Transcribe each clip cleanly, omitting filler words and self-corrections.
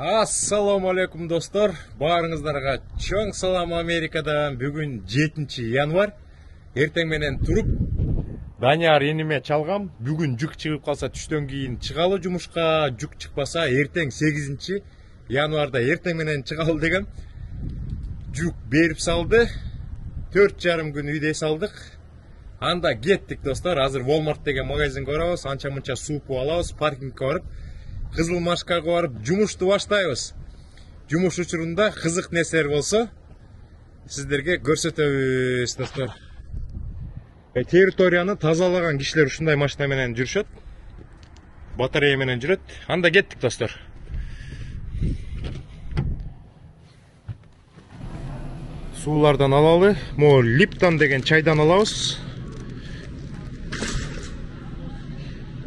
Assalamu алейкум достор. Барыңыздарға чоң салам Америкадан. Бүгін 7 январ. Ертең менен туруп Данияр ениме чалгам. Бүгін жүк чыгып калса түштөн кийин чыгалы жумушка, жүк чыкпаса ертең 8 январда ертең менен чыгалы дегем. Жүк берип салды. 4,5 күн үйдө салдык. Анда кеттик достор. Азыр Walmart деген магазин көрөбүз. Анча-мунча сууп алабыз, паркингге барып Кызыл Машкага барып жумушту баштайбыз. Жумуш учурунда кызык нерселер болсо сиздерге көрсөтөбүз достор. Территорияны тазалаган кишилер ушундай машина менен жүрүшөт. Батарея менен жүрөт. Анда кеттик достор. Суулардан алалы. Мо Lipton деген чайдан алабыз.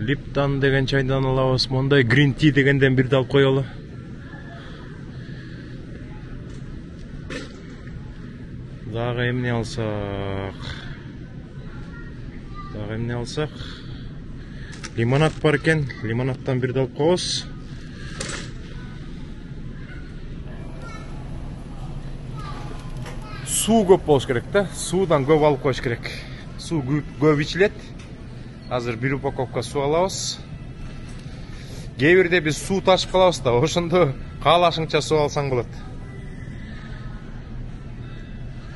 Lipton деген чайдан алабыз. Мондай Green Tea дегенден бирди алып коелу. Дагы эмне алсак? Лимонад бар экен. Лимонадтан бирди алып коебуз. Суу көп болуш керек да. Суудан көп алып коюш керек. Суу көп ичилет. Азыр бир упаковка суу алабыз. Кээ бирде биз суу ташып калабыз да, ошондо каалашыңча суу алсаң болот.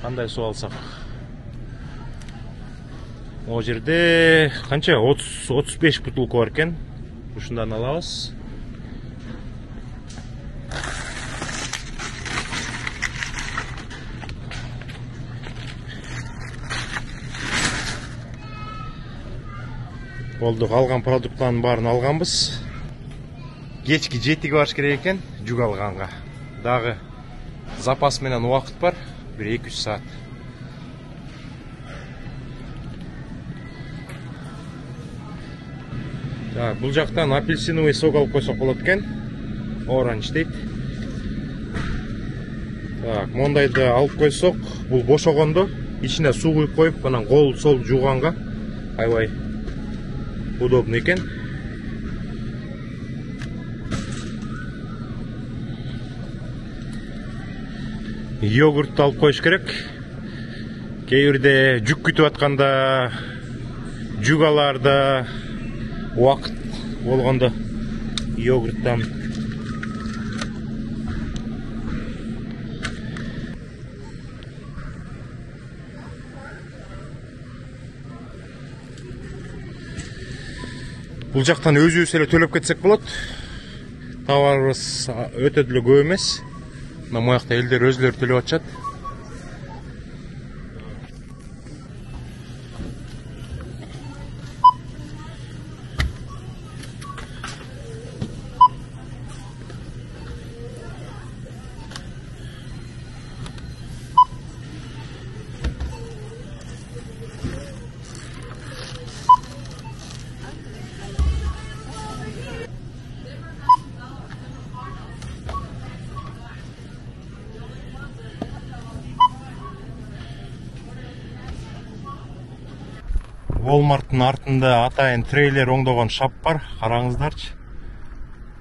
Кандай суу алсак? О жерде канча 30-35 бутылка бар экен. Ушундан алабыз. Болду, алган продукттардын баарын алганбыз. Кечки 7-ге барыш керек экен жүк алганга. Дагы запас менен убакыт бар, 1-2 саат. Так, бул жактан апельсиновый сок алып койсок болот экен. Оранж дейт. Так, мондайды алып койсок, бул бошогондо ичине суу куюп коюп, анан кол сол жууганга аябай удобно экен. Йогурт алып коюш керек. Кээ бирде жүк күтүп атканда, жүк аларда убакыт болгондо йогурттан. Бул жактан өзүбүз эле төлөп кетсек болот. Товарыбыз өтө деле көп эмес. Мына моякта элдер өзүлөрү төлөп атышат. Walmart'ın артында атайын трейлер оңдогон шап бар, караңыздарчы.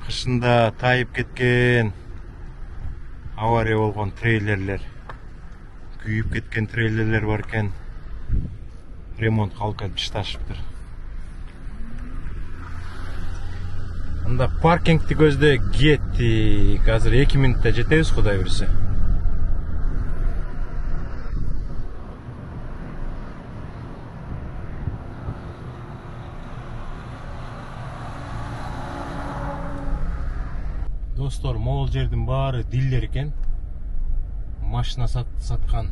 Кышында тайып кеткен, авария болгон трейлерлер, күйүп кеткен трейлерлер бар экен. Ремонт калып кетип ишташыптыр. Анда паркингти көздө кеттик. Азыр 2 минутта жетебиз, Кудай буйрса. Достор, могул жердин баары диллер экен. Машина саткан,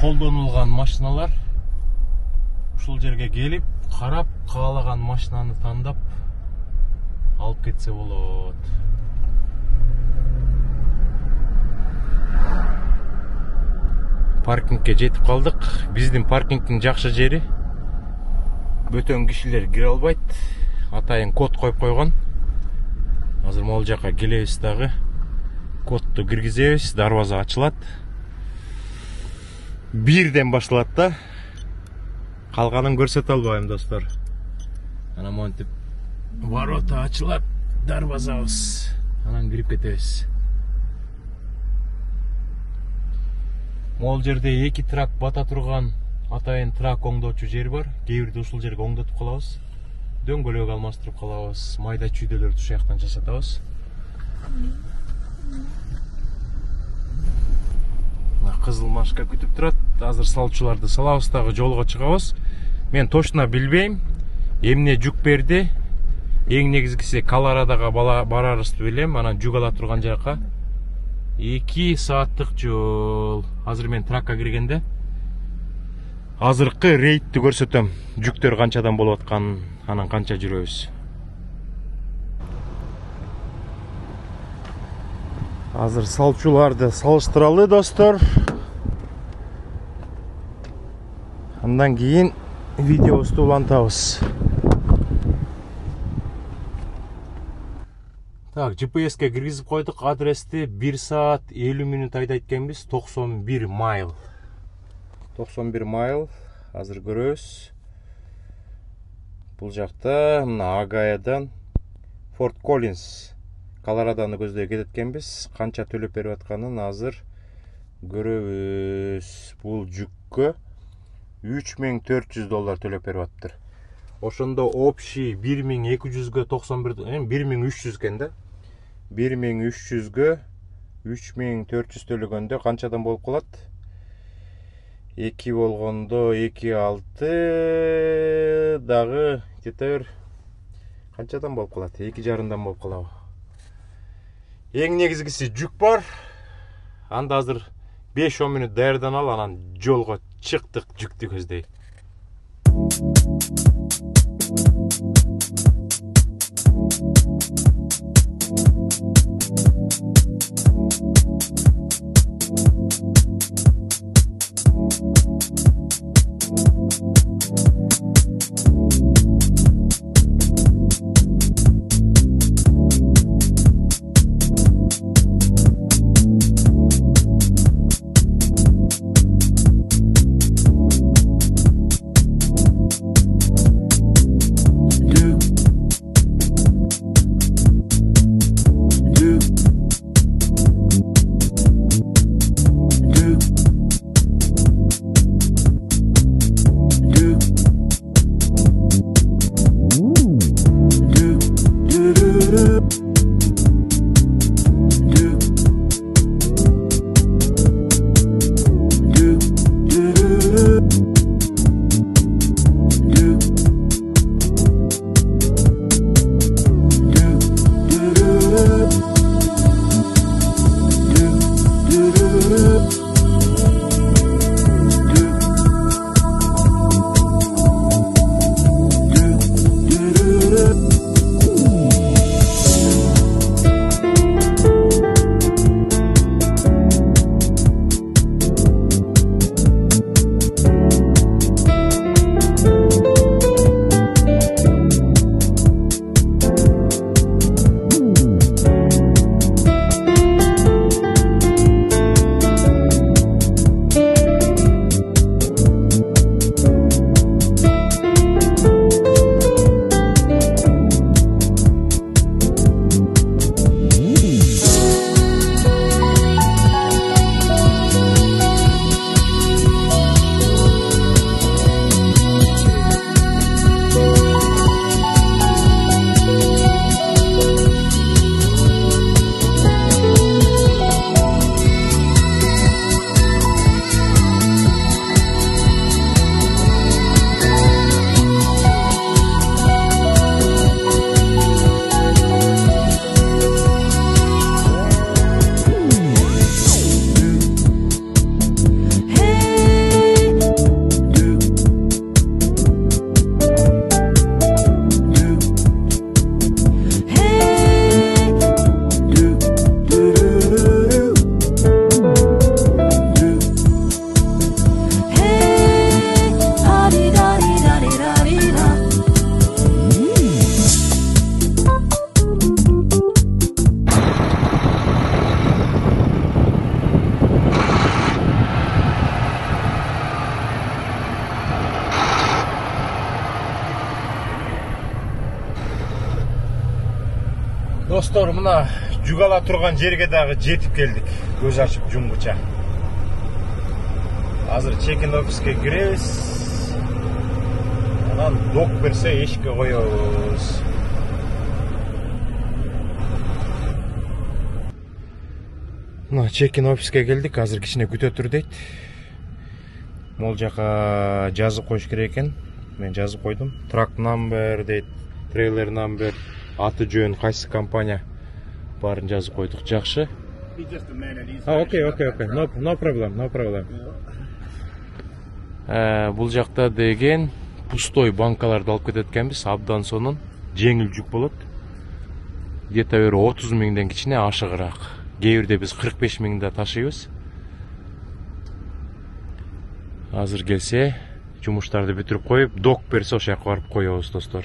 колдонулган машиналар. Ушул жерге келип, карап, каалаган машинаны тандап алып кетсе болот. Паркингге жетип калдык. Биздин паркингдин жакшы жери бөтөн кишилер кире албайт. Атайын код коюп койгон. Азыр могул жака келебиз дагы. Кодду киргизебиз, дарбаза ачылат. Бирден башталат да. Калганын көрсөтө албайм достор. Ана монтип Ворота ачылат, дарбазабыз. Анан кирип кетебиз. Могул жерде 2 трак бата турган атайын трак оңдоочу жер бар. Кээ бирде ушул жерге оңдотуп калабыз. Дөңгөлөк алмаштырып калабыз. Майда чүйдөлөрдү ушул жактан жасатабыз. Кызыл машка күтүп турат. Азыр салчуларды салабыз дагы жолго чыгабыз. Мен точно билбейм. Эмне жүк берди. Эң негизгиси Колорадога барарыбызды билем. Анан жүк ала турган жака 2 сааттык жол. Азыр мен тракка киргенде азыркы рейдти көрсөтөм. Жүктөр канчадан болуп атканын, анан канча жүрөбүз. Азыр салчуларды салыштыралы, достор. Андан кийин видеобузду улантабыз. Так, GPS-ке киргизип койдук. Адрести 1 саат 50 мүнөт айдайт экенбиз. 91 майл. 91 майл. Азыр көрөбүз. Бул жакта мына Агаядан Форт Коллинс, Колорадоны көздөй кетет экенбиз. Канча төлөп берип атканын азыр көрөбүз. Бул жүккө $3400 төлөп берип атыптыр. Ошондо общий 1200гө 91, 1300 экен да. 1300гө 3400 төлөгөндө канчадан болуп калат? 2 болгондо 2,6 дагы где-то канчадан болуп калат? 2,5 болуп калабы. Эң негизгиси жүк бар. Анда азыр 5-10 мүнөт даярданалы, анан жолго чыктык жүктү көздөй. Достор, мына жүк ала турган жерге дагы жетип келдик. Көз ачып жумгуча. Азыр чекин офиске киребиз. Анан док берсе эшикке коебуз. Мына чекин офиске келдик. Азыр кичине күтө тур дейт. Мол жака жазып коюш керек экен. Мен жазып койдум. Трак number дейт, трейлер number, аты жөн, кайсы компания барын жазып койдук. Жакшы. Okay. No problem. Бул жакта деген пустой банкаларды алып кетет экенбиз. Абдан сонун жеңил жүк болот. Где-то 30 миңден кичине ашыгыраак. Кээ бирде биз 45 миңде ташыйбыз. Азыр келсе, жумуштарды бүтүрүп коюп, док берсе ошол жака барып коебуз, достор.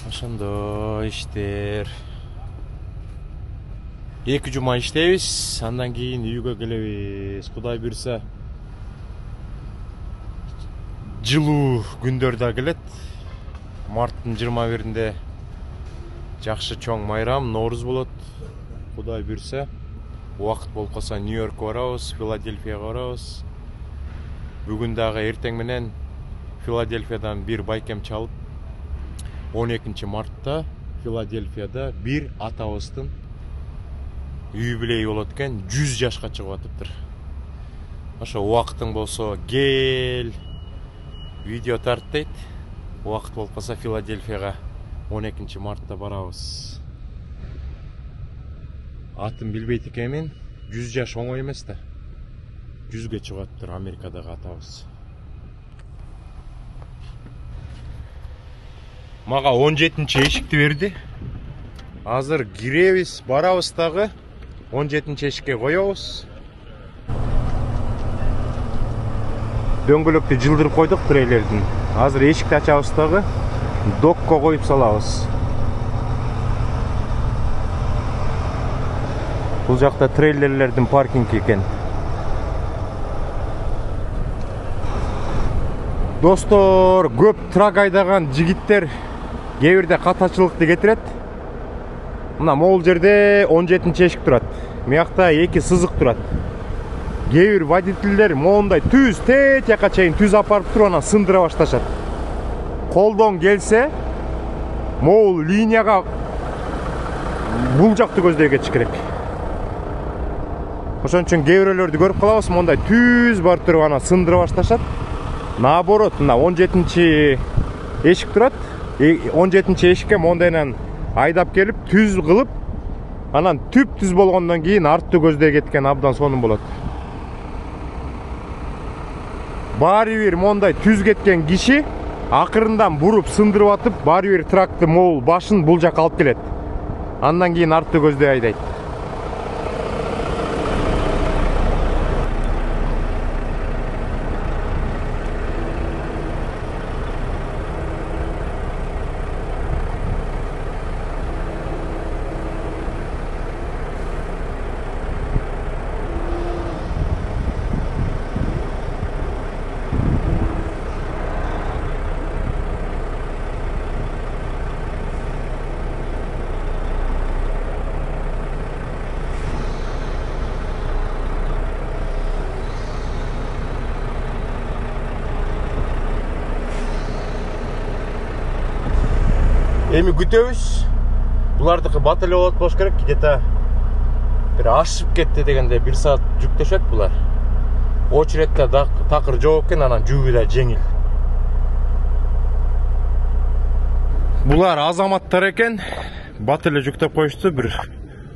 Ошондой иштер. 2 жума иштейбиз, андан кийин үйгө келебиз. Кудай буйрса, жылуу күндөр да келет. Марттын 21-inde жакшы чоң майрам, Норуз болот. Кудай буйрса, убакыт болуп калса Нью-Йоркко барабыз, Филадельфияга барабыз. Бүгүн дагы эртең менен Филадельфиядан бир байкем чалып, 12 мартта Филадельфияда бир атабыздын юбилейи болот экен, 100 жашка чыгып атыптыр. Ошо убакытың болсо кел, видео тарт дейт. Убакыт болуп калса Филадельфияга 12 мартта барабыз. Атын билбейт экенмин, 100 жаш оңой эмес да. 100ге чыгып атыптыр Америкадагы атабыз. Мага 17-нчи эшикти берди. Азыр киребиз, барабыз дагы 17-нчи эшикке коебуз. Дөңгөлөктү жылдырып койдук трейлердин. Азыр эшикти ачабыз дагы, докко коюп салабыз. Бул жакта трейлерлердин паркинги экен. Достор, көп трак айдаган жигиттер кээ бирде катачылыкты кетирет. Мына могул жерде 17-нчи эшик турат. Мыякта 2 сызык турат. Кээ бир водительдер моундай түз тет жака чейин түз апарып туруп анан сындыра башташат. Колдон келсе, могул линияга бул жакты көздөй кетиш керек. Ошон үчүн кээ бирөөлөрдү көрүп калабыз, мондай түз барып туруп анан сындыра башташат. Наоборот, мына 17-нчи эшик турат. 17-нчи эшикке мондайнан айдап келип, түз кылып, анан түп-түз болгондон кийин арттуу көздөй кеткен абдан сонун болот. Баары бир мондай түз кеткен киши акырындан буруп сындырып атып, баары бир тракты могул башын бул жака алып келет. Андан кийин арттуу көздөй айдайт. Эми күтөбүз. Булардыкы батале болот болуш керек. Где-то бир ашып кетти дегенде 1 саат жүктөшөт булар. Очередте такыр жок экен, анан жүгү да жеңил. Булар азаматтар экен. Батале жүктөп коюшту бир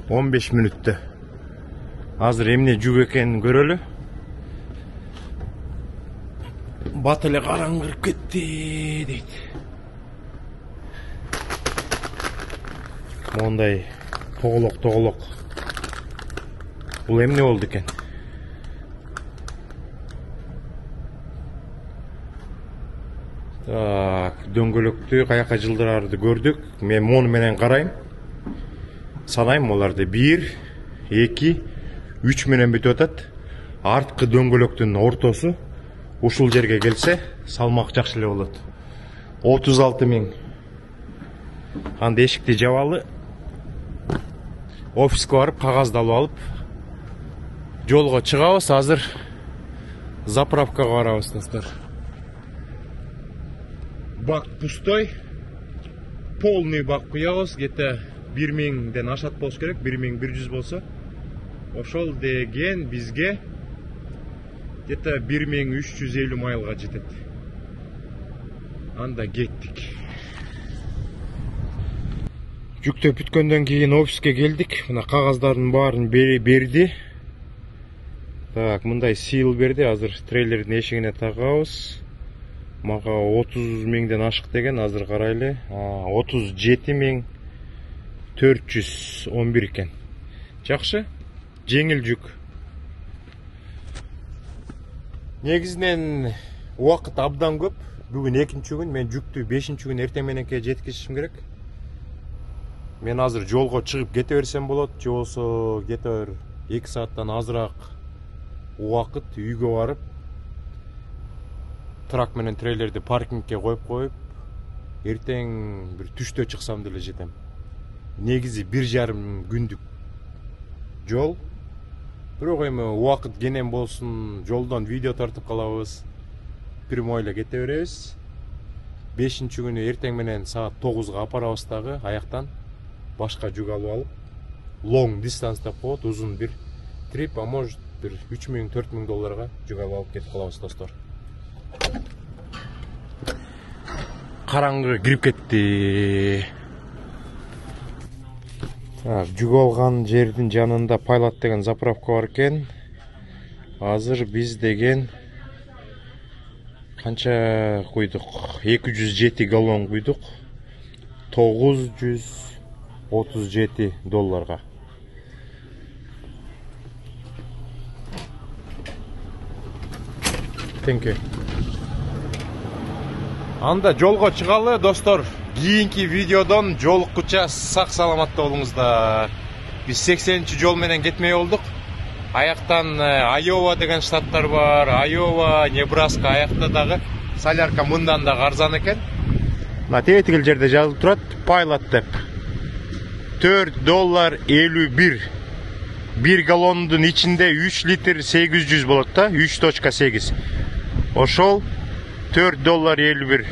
15 мүнөттө. Азыр эмне жүк экенин көрөлү. Батале караңгырып кетти дейт. Мондай тоголок. Бул эмне болду экен? Так, дөңгөлөктү каяка жылдырарды көрдүк. Мен мону менен карайм. Санайм оларды. 1, 2, 3 менен бүтүп атат. Арткы дөңгөлөктүн ортосу ушул жерге келсе, салмак жакшы эле болот. 36 ming. Анда эшикти жабалы. Офиске барып, кагазды алып алып, жолго чыгабыз. Азыр заправкага барабыз, достор. Бак пустой. Полный бак куябыз. Где-то 1000ден ашат болуш керек, 1100 болсо. Ошол деген бизге где-то 1350 майлга жетет. Анда кеттик. Жүктөп бүткөндөн кийин офиске келдик. Мына кагаздардын баарын берди. Так, мындай сил берди. Азыр трейлердин эшигине тагабыз. Мага 30 миңден ашык деген, азыр карайлы. 37.411 экен. Жакшы. Жеңил жүк. Негизинен убакыт абдан көп. Бүгүн 2-нчи күн, мен жүктү 5-нчи күн эртең мененке жеткизишим керек. Мен азыр жолго чыгып кете берсем болот, же болсо где-то 2 сааттан азыраак убакыт үйгө барып, трак менен трейлерди паркингке коюп, эртең бир түштө чыксам деле жетем. Негизи 1,5 күндүк жол. Бирок эми убакыт кенен болсун, жолдон видео тартып калабыз. Прямой эле кете беребиз. 5-нчи күнү эртең менен саат 9га апарабыз дагы аяктан. Башка жүк алып алып. Long distance деп коет, узун бир трип, а может бир 3000-4000 долларга жүк алып кетип калабыз, достор. Караңгы кирип кетти. Жүк алган жердин жанында Pilot деген заправка бар экен. Азыр биз деген канча куйдук? 207 галлон куйдук. 937 долларга. Thank you. Анда жолго чыгалы, достор. Кийинки видеодон жолуккуча сак саламатта болуңуздар. Биз 80-чи жол менен кетмей болдук. Аяктан Айова деген штаттар бар. Айова, Небраска аякта дагы солярка мындан да арзан экен. Мына тегил жерде жазылып турат, Pilot деп. $4.51. 1 галлондун ичинде 3 литр 800 болот да, 3.8. Ошол $4.51.